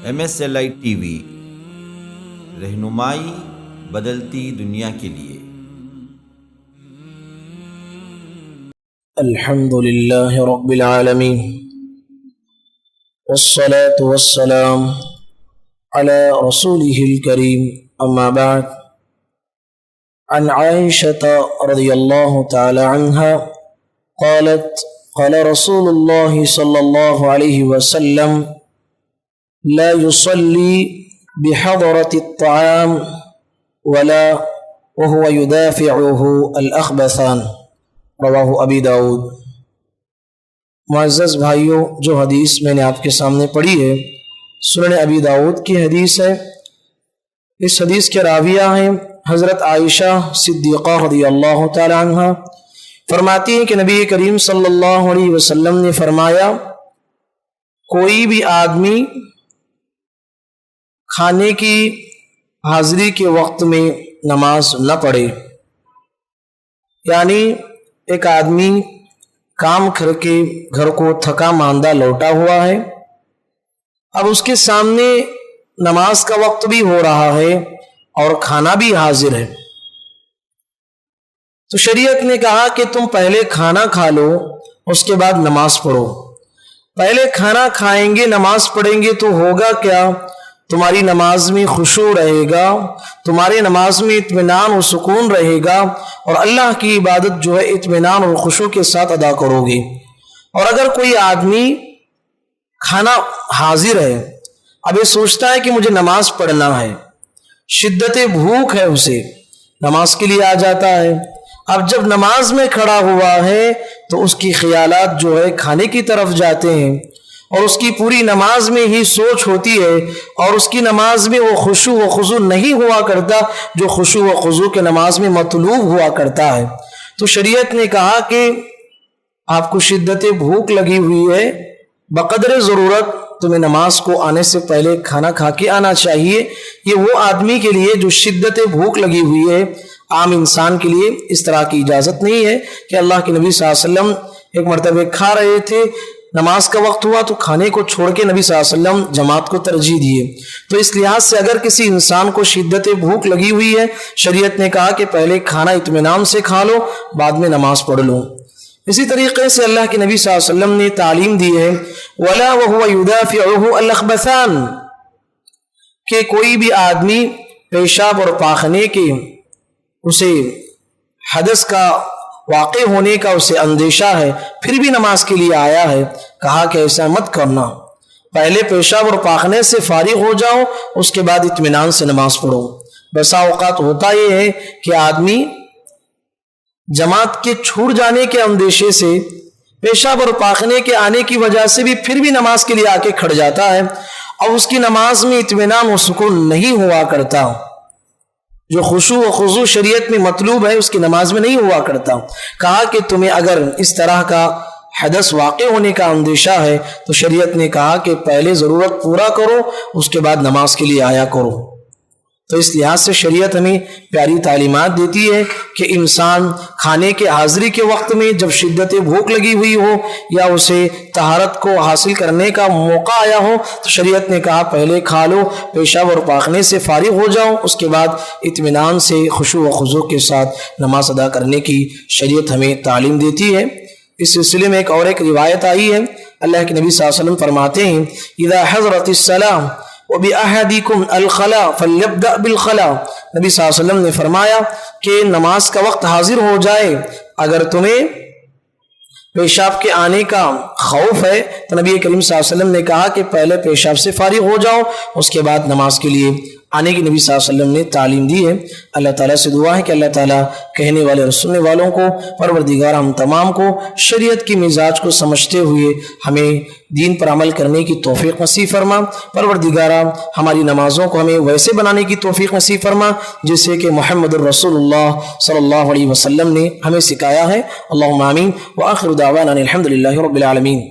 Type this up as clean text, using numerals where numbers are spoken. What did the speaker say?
MSLI TV رہنمائی بدلتی دنیا کے لیے۔ الحمد للہ رب العالمین والصلاة والسلام على رسوله الكريم اما بعد عن عائشة رضی اللہ تعالی عنها قالت قال رسول الله صلی اللہ علیہ وسلم لا يصلي بحضرة الطعام ولا وهو يدافعه الأخبثان رواہ ابی داؤد۔ معزز بھائیوں، جو حدیث میں نے آپ کے سامنے پڑھی ہے سنن ابی داؤد کی حدیث ہے۔ اس حدیث کے راویہ ہیں حضرت عائشہ صدیقہ رضی اللہ تعالی عنہ، فرماتی ہیں کہ نبی کریم صلی اللہ علیہ وسلم نے فرمایا، کوئی بھی آدمی کھانے کی حاضری کے وقت میں نماز نہ پڑھے، یعنی ایک آدمی کام کر کے گھر کو تھکا ماندہ لوٹا ہوا ہے، اب اس کے سامنے نماز کا وقت بھی ہو رہا ہے اور کھانا بھی حاضر ہے، تو شریعت نے کہا کہ تم پہلے کھانا کھا لو، اس کے بعد نماز پڑھو۔ پہلے کھانا کھائیں گے نماز پڑھیں گے تو ہوگا کیا؟ تمہاری نماز میں خشوع رہے گا، تمہارے نماز میں اطمینان و سکون رہے گا، اور اللہ کی عبادت جو ہے اطمینان اور خشوع کے ساتھ ادا کرو گے۔ اور اگر کوئی آدمی کھانا حاضر ہے، اب یہ سوچتا ہے کہ مجھے نماز پڑھنا ہے، شدت بھوک ہے، اسے نماز کے لیے آ جاتا ہے، اب جب نماز میں کھڑا ہوا ہے تو اس کی خیالات جو ہے کھانے کی طرف جاتے ہیں، اور اس کی پوری نماز میں ہی سوچ ہوتی ہے، اور اس کی نماز میں وہ خشوع و خضوع نہیں ہوا کرتا جو خشوع و خضوع کے نماز میں مطلوب ہوا کرتا ہے۔ تو شریعت نے کہا کہ آپ کو شدت بھوک لگی ہوئی ہے، بقدر ضرورت تمہیں نماز کو آنے سے پہلے کھانا کھا کے آنا چاہیے۔ یہ وہ آدمی کے لیے جو شدت بھوک لگی ہوئی ہے، عام انسان کے لیے اس طرح کی اجازت نہیں ہے کہ اللہ کے نبی صلی اللہ علیہ وسلم ایک مرتبہ کھا رہے تھے، نماز کا وقت ہوا تو کھانے کو چھوڑ کے نبی صلی اللہ علیہ وسلم جماعت کو ترجیح دیے۔ تو اس لحاظ سے اگر کسی انسان کو شدت بھوک لگی ہوئی ہے، شریعت نے کہا کہ پہلے کھانا اطمینان سے کھا لو، بعد میں نماز پڑھ لو۔ اسی طریقے سے اللہ کے نبی صلی اللہ علیہ وسلم نے تعلیم دی ہے وَلَا وَهُوَ يُدَافِعُهُ الْأَخْبَثَانِ، کہ کوئی بھی آدمی پیشاب اور پاخانے کے اسے حدث کا واقع ہونے کا اسے اندیشہ ہے، پھر بھی نماز کے لیے آیا ہے، کہا کہ ایسا مت کرنا، پہلے پیشاب اور پاخانے سے فارغ ہو جاؤ، اس کے بعد اطمینان سے نماز پڑھو۔ بسا اوقات ہوتا یہ ہے کہ آدمی جماعت کے چھوٹ جانے کے اندیشے سے، پیشاب اور پاخانے کے آنے کی وجہ سے بھی پھر بھی نماز کے لیے آ کے کھڑ جاتا ہے، اور اس کی نماز میں اطمینان و سکون نہیں ہوا کرتا، جو خشوع و خضوع شریعت میں مطلوب ہے اس کی نماز میں نہیں ہوا کرتا۔ کہا کہ تمہیں اگر اس طرح کا حدث واقع ہونے کا اندیشہ ہے تو شریعت نے کہا کہ پہلے ضرورت پورا کرو، اس کے بعد نماز کے لیے آیا کرو۔ تو اس لحاظ سے شریعت ہمیں پیاری تعلیمات دیتی ہے کہ انسان کھانے کے حاضری کے وقت میں جب شدت بھوک لگی ہوئی ہو یا اسے طہارت کو حاصل کرنے کا موقع آیا ہو تو شریعت نے کہا پہلے کھا لو، پیشاب اور پاخانے سے فارغ ہو جاؤ، اس کے بعد اطمینان سے خشوع و خضوع کے ساتھ نماز ادا کرنے کی شریعت ہمیں تعلیم دیتی ہے۔ اس سلسلے میں ایک روایت آئی ہے، اللہ کے نبی صلی اللہ علیہ وسلم فرماتے ہیں اذا حضرت الصلاۃ وَبِأَحَدِكُمْ الْخَلَا فَلْيَبْدَأْ بِالْخَلَا، نبی صلی اللہ علیہ وسلم نے فرمایا کہ نماز کا وقت حاضر ہو جائے، اگر تمہیں پیشاب کے آنے کا خوف ہے تو نبی کریم صلی اللہ علیہ وسلم نے کہا کہ پہلے پیشاب سے فارغ ہو جاؤ، اس کے بعد نماز کے لیے آنے کی نبی صلی اللہ علیہ وسلم نے تعلیم دی ہے۔ اللہ تعالیٰ سے دعا ہے کہ اللہ تعالیٰ کہنے والے اور سننے والوں کو، پروردگار ہم تمام کو شریعت کی مزاج کو سمجھتے ہوئے ہمیں دین پر عمل کرنے کی توفیق نصیب فرما۔ پروردگارہ ہماری نمازوں کو ہمیں ویسے بنانے کی توفیق نصیب فرما جیسے کہ محمد الرسول اللہ صلی اللہ علیہ وسلم نے ہمیں سکھایا ہے۔ اللہم آمین، وآخر دعوانا الحمد للہ رب العالمین۔